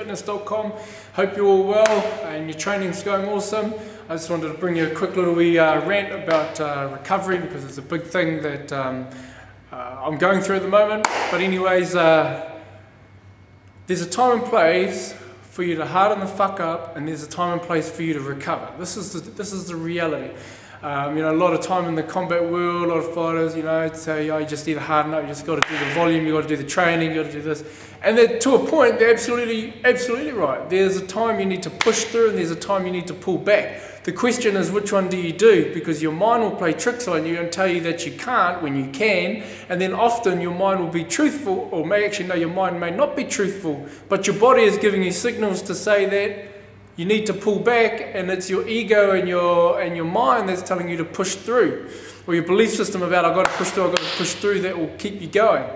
3fitness.com. Hope you're all well and your training's going awesome. I just wanted to bring you a quick little rant about recovery, because it's a big thing that I'm going through at the moment. But anyways, there's a time and place for you to harden the fuck up, and there's a time and place for you to recover. This is the reality. A lot of time in the combat world, a lot of fighters, say, you just need to harden up, you just got to do the volume, you got to do the training, you got to do this. And to a point, they're absolutely right. There's a time you need to push through, and there's a time you need to pull back. The question is, which one do you do? Because your mind will play tricks on you and tell you that you can't when you can, and then often your mind will be truthful, or your mind may not be truthful, but your body is giving you signals to say that you need to pull back, and it's your ego and your mind that's telling you to push through, or your belief system about I've got to push through that will keep you going.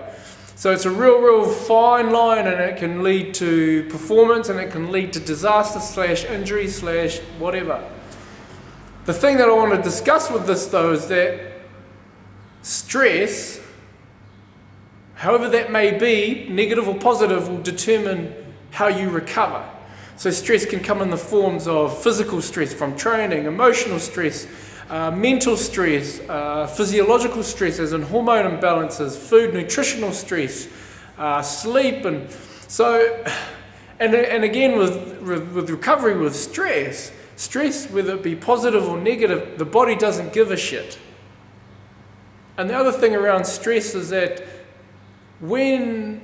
So it's a real fine line, and it can lead to performance, and it can lead to disaster / injury / whatever. The thing that I want to discuss with this though is that stress, however that may be, negative or positive, will determine how you recover. So stress can come in the forms of physical stress from training, emotional stress, mental stress, physiological stress as in hormone imbalances, food, nutritional stress, sleep, and so, and again with recovery with stress, whether it be positive or negative, the body doesn't give a shit. And the other thing around stress is that when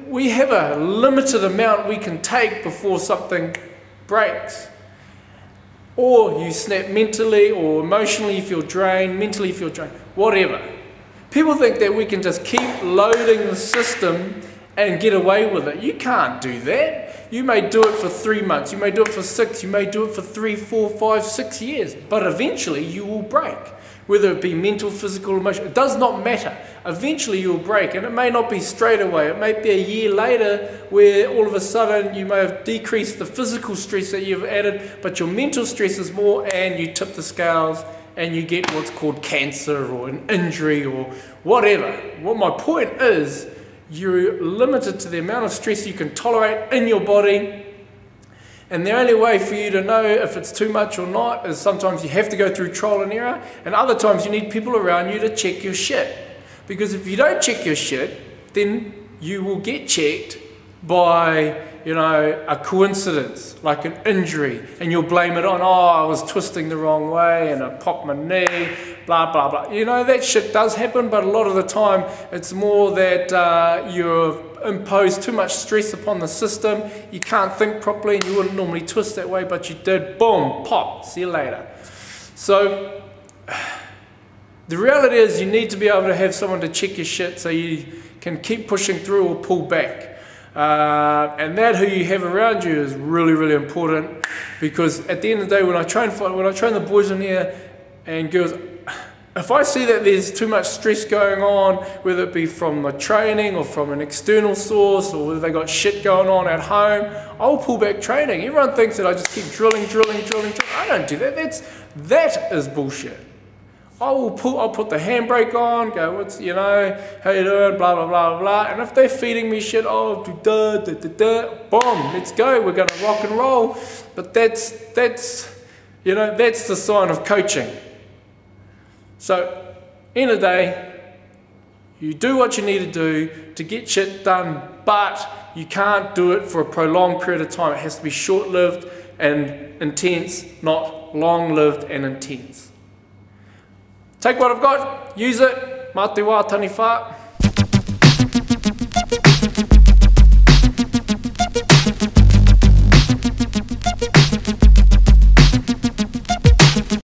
we have a limited amount we can take before something breaks, or you snap mentally or emotionally, you feel drained, mentally you feel drained, whatever. People think that we can just keep loading the system and get away with it. You can't do that. You may do it for 3 months, you may do it for 6, you may do it for 3, 4, 5, 6 years, but eventually you will break. Whether it be mental, physical, emotional, it does not matter. Eventually you'll break, and it may not be straight away. It may be a year later where all of a sudden you may have decreased the physical stress that you've added, but your mental stress is more, and you tip the scales and you get what's called cancer or an injury or whatever. What my point is, you're limited to the amount of stress you can tolerate in your body. And the only way for you to know if it's too much or not is sometimes you have to go through trial and error, and other times you need people around you to check your shit. Because if you don't check your shit, then you will get checked by, a coincidence, like an injury, and you'll blame it on, I was twisting the wrong way and I popped my knee, blah, blah, blah. That shit does happen, but a lot of the time it's more that you've imposed too much stress upon the system, you can't think properly, and you wouldn't normally twist that way, but you did, boom, pop, see you later. So the reality is you need to be able to have someone to check your shit so you can keep pushing through or pull back. And that who you have around you is really important, because at the end of the day, when I train the boys in here and girls, if I see that there's too much stress going on, whether it be from the training or from an external source, or whether they got shit going on at home, I'll pull back training. Everyone thinks that I just keep drilling. I don't do that. That is bullshit. I'll put the handbrake on, go, how you doing, blah, blah, blah, blah. And if they're feeding me shit, boom, let's go, we're going to rock and roll. But that's the sign of coaching. So, end of the day, you do what you need to do to get shit done, but you can't do it for a prolonged period of time. It has to be short-lived and intense, not long-lived and intense. Take what I've got, use it, mā te wā tani whā.